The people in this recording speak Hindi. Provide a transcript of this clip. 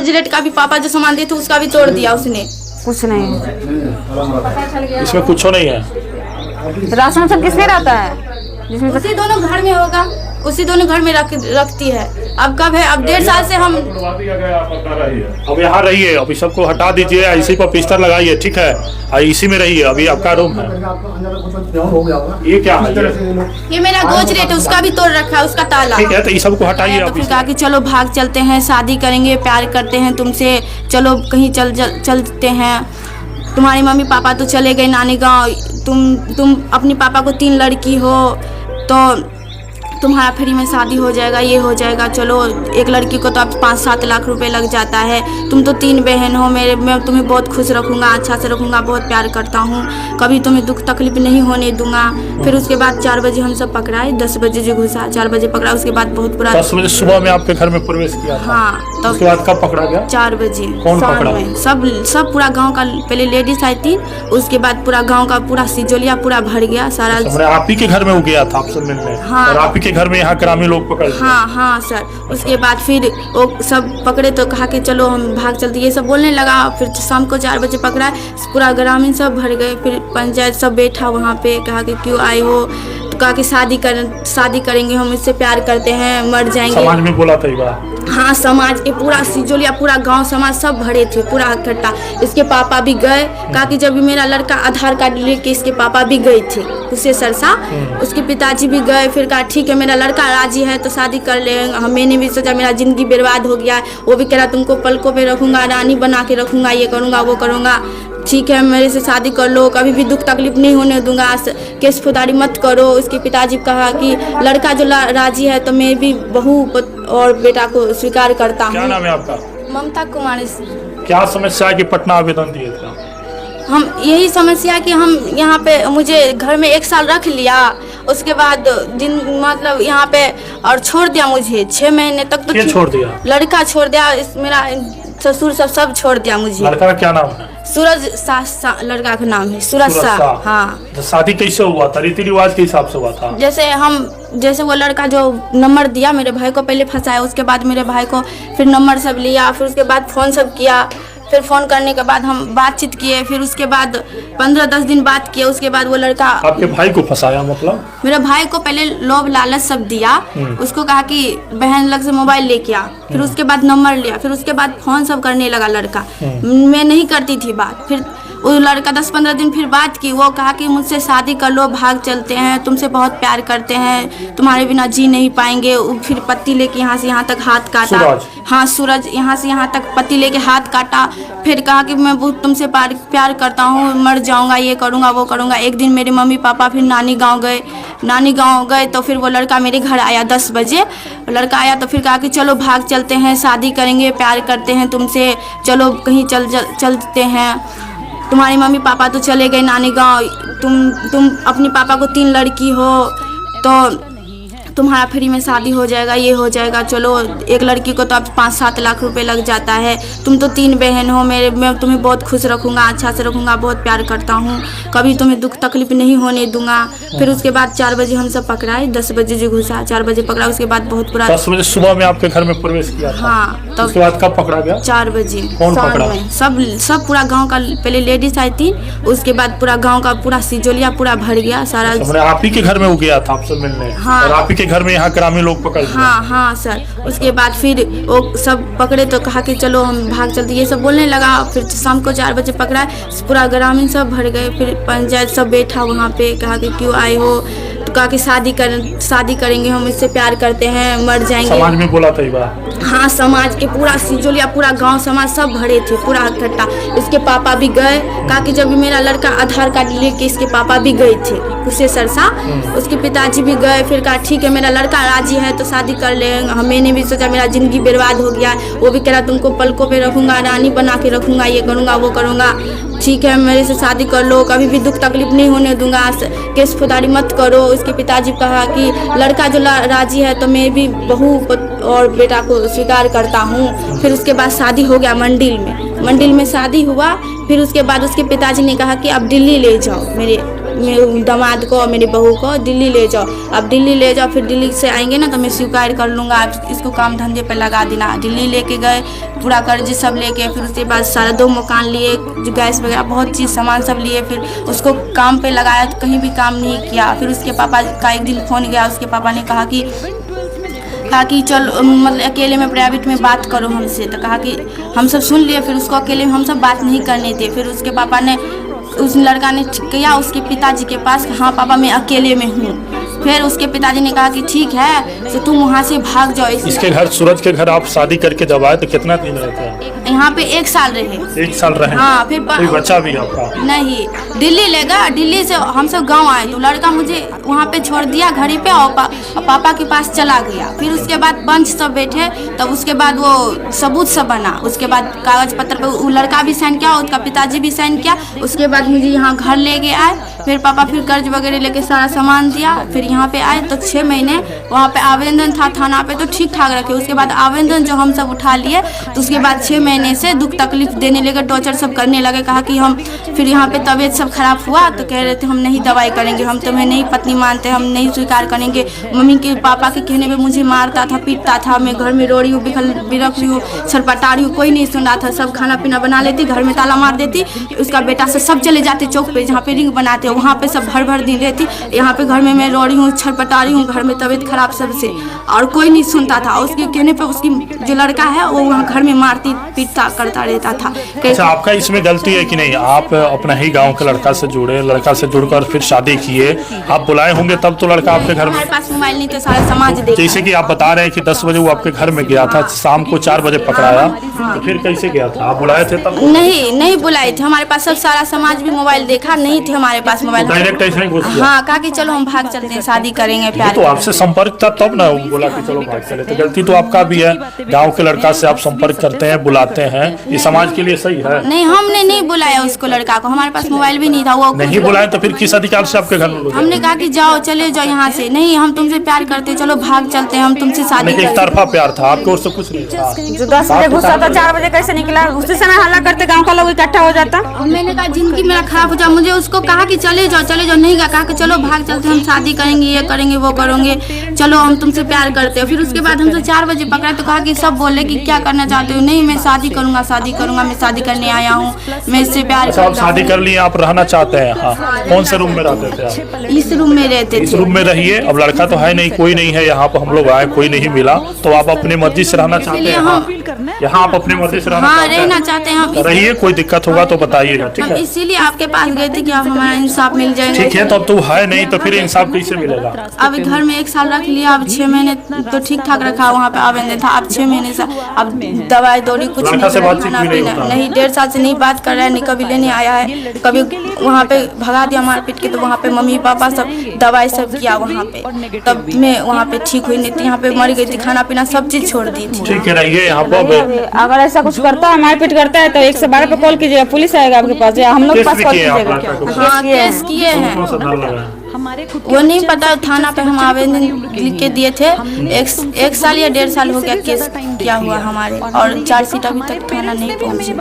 रेफ्रिजरेटर का भी पापा जो सामान दिए थे उसका भी तोड़ दिया उसने। कुछ नहीं, इसमें कुछ नहीं है। राशन सब किसके रहता है? जिसमें उसी दोनों घर में होगा, उसी दोनों घर में रखती है। अब कब है? अब 1.5 साल से हम अब यहाँ रहिए, अभी सबको हटा दीजिए, इसी पर बिस्तर लगाइए, ठीक है? इसी में रहिए, अभी आपका रूम है। ये क्या है? ये मेरा गोचरेट है, उसका भी तोड़ रखा है, उसका ताला। ठीक है, तो ये सबको हटाइए। तो फिर कहा कि चलो भाग चलते हैं, शादी करेंगे, प्यार करते हैं तुमसे, चलो कहीं चलते हैं। तुम्हारी मम्मी पापा तो चले गए नानी गाँव, तुम अपनी पापा को 3 लड़की हो, तो तुम्हारा फ्री में शादी हो जाएगा, ये हो जाएगा। चलो एक लड़की को तो अब 5-7 लाख रुपए लग जाता है, तुम तो 3 बहन हो, मैं तुम्हें बहुत खुश रखूँगा, अच्छा से रखूँगा, बहुत प्यार करता हूँ, कभी तुम्हें दुख तकलीफ नहीं होने दूंगा। फिर उसके बाद 4 बजे हम सब पकड़ाए, 10 बजे जो घुसा, 4 बजे पकड़ा। उसके बाद बहुत बुरा 10 बजे सुबह में आपके घर में प्रवेश किया था? हाँ। तो उसके बाद कब पकड़ा गया? 4 बजे कौन पकड़ा? सब पूरा गांव का, पहले लेडीज आई थी, उसके बाद पूरा गांव का पूरा सिजोलिया पूरा भर गया सारा। आप ही के घर में वो गया था आपसे मिलने? हाँ। और आप ही के घर में यहाँ ग्रामीण लोग पकड़? हाँ सर। उसके बाद फिर वो सब पकड़े तो कहा कि चलो हम भाग चलते, ये सब बोलने लगा। फिर शाम को 4 बजे पकड़ा, पूरा ग्रामीण सब भर गए। फिर पंचायत सब बैठा वहाँ पे, कहा कि क्यों आए हो? तो कहा कि शादी करेंगे, हम इससे प्यार करते हैं, मर जाएंगे। समाज में बोला था ये बात? हाँ, समाज के पूरा सिजोलिया, पूरा गांव समाज सब भरे थे, पूरा इकट्ठा। इसके पापा भी गए, कहा कि जब मेरा लड़का आधार कार्ड लेके, इसके पापा भी गए थे उससे सरसा, उसके पिताजी भी गए। फिर कहा ठीक है, मेरा लड़का राजी है तो शादी कर ले। मैंने भी सोचा मेरा जिंदगी बर्बाद हो गया, वो भी कह रहा तुमको पलकों पे रखूंगा, रानी बना के रखूंगा, ये करूंगा वो करूंगा, ठीक है मेरे से शादी कर लो, कभी भी दुख तकलीफ नहीं होने दूंगा, केस फौजदारी मत करो। उसके पिताजी कहा कि लड़का जो राजी है तो मैं भी बहू और बेटा को स्वीकार करता हूँ। क्या नाम है आपका? ममता कुमारी। क्या समस्या है कि पटना आवेदन दिए थे? हम यही समस्या कि हम यहाँ पे, मुझे घर में 1 साल रख लिया, उसके बाद मतलब यहाँ पे और छोड़ दिया मुझे 6 महीने तक। तो छोड़ दिया? लड़का छोड़ दिया, मेरा ससुर सब छोड़ दिया मुझे। लड़का का क्या नाम है? सूरज शाह लड़का का नाम है, सूरज शाह। हाँ। तो शादी कैसे हुआ था? रीति रिवाज के हिसाब से हुआ था? जैसे वो लड़का जो नंबर दिया, मेरे भाई को पहले फंसाया, उसके बाद मेरे भाई को फिर नंबर सब लिया, फिर उसके बाद फ़ोन सब किया। फिर फ़ोन करने के बाद हम बातचीत किए, फिर उसके बाद 15-10 दिन बात किए। उसके बाद वो लड़का आपके भाई को फंसाया? मतलब मेरे भाई को पहले लोभ लालच सब दिया, उसको कहा कि बहन लग से मोबाइल लेके आ, फिर उसके बाद नंबर लिया, फिर उसके बाद फ़ोन सब करने लगा लड़का। मैं नहीं करती थी बात। फिर वो लड़का 10-15 दिन फिर बात की, वो कहा कि मुझसे शादी कर लो, भाग चलते हैं, तुमसे बहुत प्यार करते हैं, तुम्हारे बिना जी नहीं पाएंगे। फिर पत्ती लेके यहाँ से यहाँ तक हाथ काटा। हाँ, सूरज यहाँ से यहाँ तक पत्ती लेके हाथ काटा। फिर कहा कि मैं बहुत तुमसे प्यार करता हूँ, मर जाऊँगा, ये करूँगा वो करूँगा। एक दिन मेरे मम्मी पापा फिर नानी गाँव गए तो फिर वो लड़का मेरे घर आया 10 बजे। लड़का आया तो फिर कहा कि चलो भाग चलते हैं, शादी करेंगे, प्यार करते हैं तुमसे, चलो कहीं चलते हैं। तुम्हारी मम्मी पापा तो चले गए नानी गाँव, तुम अपनी पापा को 3 लड़की हो, तो तुम्हारा फ्री में शादी हो जाएगा, ये हो जाएगा। चलो एक लड़की को तो अब 5-7 लाख रुपए लग जाता है, तुम तो 3 बहन हो, मैं तुम्हें बहुत खुश रखूँगा, अच्छा से रखूँगा, बहुत प्यार करता हूँ, कभी तुम्हें दुख तकलीफ नहीं होने दूंगा। फिर उसके बाद 4 बजे हम सब पकड़ाए, 10 बजे जो घुसा, 4 बजे पकड़ा। उसके बाद बहुत बुरा 10 बजे सुबह में आपके घर में प्रवेश किया था? हाँ। तो उसके बाद कब पकड़ा गया? 4 बजे। कौन पकड़ा? सब पूरा गाँव का, पहले लेडीज आई थी, उसके बाद पूरा गाँव का पूरा सिजोलिया पूरा भर गया सारा। आप ही के घर में वो गया था आपसे मिलने? हाँ। और आप ही के घर में यहाँ ग्रामीण लोग पकड़? हाँ सर। उसके बाद फिर वो सब पकड़े तो कहा कि चलो हम भाग चलते, ये सब बोलने लगा। फिर शाम को 4 बजे पकड़ा, पूरा ग्रामीण सब भर गए। फिर पंचायत सब बैठा वहाँ पे, कहा कि क्यों आए हो? तो कहा कि शादी करेंगे, हम इससे प्यार करते हैं, मर जाएंगे। समाज में बोला था ये बात? हाँ, समाज के पूरा सिजोलिया, पूरा गांव समाज सब भरे थे, पूरा इकट्ठा। इसके पापा भी गए, कहा कि जब मेरा लड़का आधार कार्ड लेके, इसके पापा भी गए थे उससे सरसा, उसके पिताजी भी गए। फिर कहा ठीक है, मेरा लड़का राजी है तो शादी कर ले। मैंने भी सोचा मेरा जिंदगी बर्बाद हो गया, वो भी कह रहा तुमको पलकों पे रखूंगा, रानी बना के रखूंगा, ये करूंगा वो करूंगा, ठीक है मेरे से शादी कर लो, कभी भी दुख तकलीफ नहीं होने दूंगा, केस फौजदारी मत करो। उसके पिताजी कहा कि लड़का जो राजी है तो मैं भी बहू और बेटा को स्वीकार करता हूँ। फिर उसके बाद शादी हो गया मंडिल में शादी हुआ। फिर उसके बाद उसके पिताजी ने कहा कि अब दिल्ली ले जाओ मेरे मेरे दामाद को और मेरी बहू को दिल्ली ले जाओ। अब दिल्ली ले जाओ, फिर दिल्ली से आएंगे ना तो मैं स्वीकार कर लूँगा, आप इसको काम धंधे पे लगा देना। दिल्ली लेके गए, पूरा कर्ज सब लेके, फिर उसके बाद सारा 2 मकान लिए, जो गैस वगैरह बहुत चीज़ सामान सब लिए, फिर उसको काम पे लगाया तो कहीं भी काम नहीं किया। फिर उसके पापा का एक दिन फ़ोन गया, उसके पापा ने कहा कि चलो मतलब अकेले में प्राइवेट में बात करो हमसे, तो कहा कि हम सब सुन लिए। फिर उसको अकेले में हम सब बात नहीं करने थे। फिर उसके पापा ने, उस लड़का ने किया उसके पिताजी के पास, हाँ पापा मैं अकेले में हूँ। फिर उसके पिताजी ने कहा कि ठीक है तो तुम वहाँ से भाग जाओ। इसके घर, सूरज के घर आप शादी करके जब आए तो कितना दिन रहते हैं? यहाँ पे 1 साल रहे। 1 साल रहे? हाँ। फिर कोई बच्चा भी आपका? नहीं, दिल्ली ले गया। दिल्ली से हम सब गांव आए तो लड़का मुझे वहाँ पे छोड़ दिया घड़ी पे, और पापा के पास चला गया। फिर उसके बाद पंच सब बैठे, तब उसके बाद वो सबूत सब बना। उसके बाद कागज पत्र पे वो लड़का भी साइन किया, उसका पिताजी भी साइन किया। उसके बाद मुझे यहाँ घर ले गए आए। फिर पापा फिर कर्ज वगैरह लेके सारा सामान दिया। फिर यहाँ पे आए तो 6 महीने वहाँ पे आवेदन था थाना पे, तो ठीक ठाक रखे। उसके बाद आवेदन जो हम सब उठा लिए, तो उसके बाद 6 महीने से दुख तकलीफ देने लगे, टॉर्चर सब करने लगे। कहा कि हम, फिर यहाँ पे तबीयत सब खराब हुआ तो कह रहे थे हम नहीं दवाई करेंगे, हम तुम्हें नहीं पत्नी मानते, हम नहीं स्वीकार करेंगे। मम्मी के पापा के कहने पे मुझे मारता था, पीटता था। मैं घर में रो रही हूँ, बिरक रही हूँ, छटपटा रही हूँ, कोई नहीं सुन रहा था। सब खाना पीना बना लेती, घर में ताला मार देती। उसका बेटा से सब चले जाते चौक पे जहाँ पे रिंग बनाते, वहाँ पे सब भर दिन रहती। यहाँ पे घर में मैं रो रही हूँ, छटपटा रही हूँ, घर में तबीयत खराब सबसे, और कोई नहीं सुनता था। उसके कहने पे उसकी जो लड़का है वो वहाँ घर में मारती पीटता करता रहता था। अच्छा, आपका इसमें गलती है कि नहीं? आप अपना ही गांव के लड़का से जुड़े, लड़का से जुड़कर फिर शादी किए, आप बुलाए होंगे तब तो लड़का आपके घर में। हमारे पास मोबाइल नहीं तो सारा समाज देखा। जैसे कि आप बता रहे हैं कि 10 बजे वो आपके घर में गया था, शाम को 4 बजे पकड़ाया, तो फिर कैसे गया था? आप बुलाए थे तब? नहीं बुलाए थे। हमारे पास सब सारा समाज भी मोबाइल देखा, नहीं थे हमारे पास मोबाइल। डायरेक्ट ऐसे ही घुस गया? हाँ, कहा कि चलो हम भाग चलते हैं, शादी करेंगे, प्यार। तो आपसे संपर्क था तब ना बोला कि चलो भाग चले, तो गलती तो आपका भी है। गांव के लड़का से आप संपर्क करते हैं, बुलाते हैं, ये समाज के लिए सही है? नहीं, हमने नहीं बुलाया उसको, लड़का को। हमारे पास मोबाइल भी नहीं था। वो नहीं बुलाए तो फिर किस अधिकार से आपके घर में? हमने कहा कि जाओ, चले जाओ यहाँ से। नहीं, हम तुमसे प्यार करते, चलो भाग चलते हैं, हम तुमसे शादी एक तरफा प्यार था, आपकी ओर से कुछ नहीं था। जो 10 बजे घुसा था 4 बजे कैसे निकला? उसी समय हल्ला करते गांव का लोग इकट्ठा हो जाता। मैंने कहा जिंदगी मेरा खराब हो जाए, मुझे उसको कहा कि चले जाओ नहीं कहा कि चलो भाग चलते, हम शादी करेंगे, ये करेंगे, वो करेंगे, चलो हम तुमसे प्यार करते हो। फिर उसके बाद हमसे 4 बजे पकड़ा तो कहा कि सब बोले कि क्या करना चाहते हो? नहीं, मैं शादी करूंगा, मैं शादी करने आया हूँ, मैं इससे प्यार करता हूँ। शादी कर लिए, आप रहना चाहते हैं? हाँ। कौन से रूम में रहते थे आप? इस रूम में रहते थे। इस रूम में रहिए। अब लड़का तो है नहीं, कोई नहीं है यहाँ पर, हम लोग आए, कोई नहीं मिला, तो आप अपनी मर्जी से रहना चाहते हैं? यहाँ आप अपनी मर्जी से रहना चाहते हैं। हम रहिए, कोई दिक्कत होगा तो बताइएगा, ठीक है? इसीलिए आपके पास गए थे कि आप हमारा इंसाफ मिल जाएगा। ठीक है, तो अब तो है नहीं तो फिर इंसाफ कैसे मिलेगा? अब घर में 1 साल रख लिया, अब 6 महीने तो ठीक ठाक रखा, वहाँ पे आवेदन था। अब 6 महीने से अब दवाई दौड़ी कुछ नहीं, खाना पीना नहीं। 1.5 साल से नहीं बात कर रहा है, नहीं कभी लेने आया है, कभी वहाँ पे भगा दिया मार पीट के। तो वहाँ पे मम्मी पापा सब दवाई सब किया वहाँ पे, तब मैं वहाँ पे ठीक हुई नहीं थी। यहाँ पे मर गई थी, खाना पीना सब चीज छोड़ दी थी। ठीक है, रहिए यहाँ पर। अगर ऐसा कुछ करता है, मारपीट करता है, तो 112 पे कॉल कीजिएगा, पुलिस आएगा आपके पास, या हम लोग के पास कॉल कीजिएगा। हाँ, केस किए हैं। वो नहीं पता, थाना पे हम आवेदन लिख के दिए थे। 1 साल या 1.5 साल हो गया केस किया हुआ हमारे, और 4 सीट अभी तक थाना नहीं पहुँची।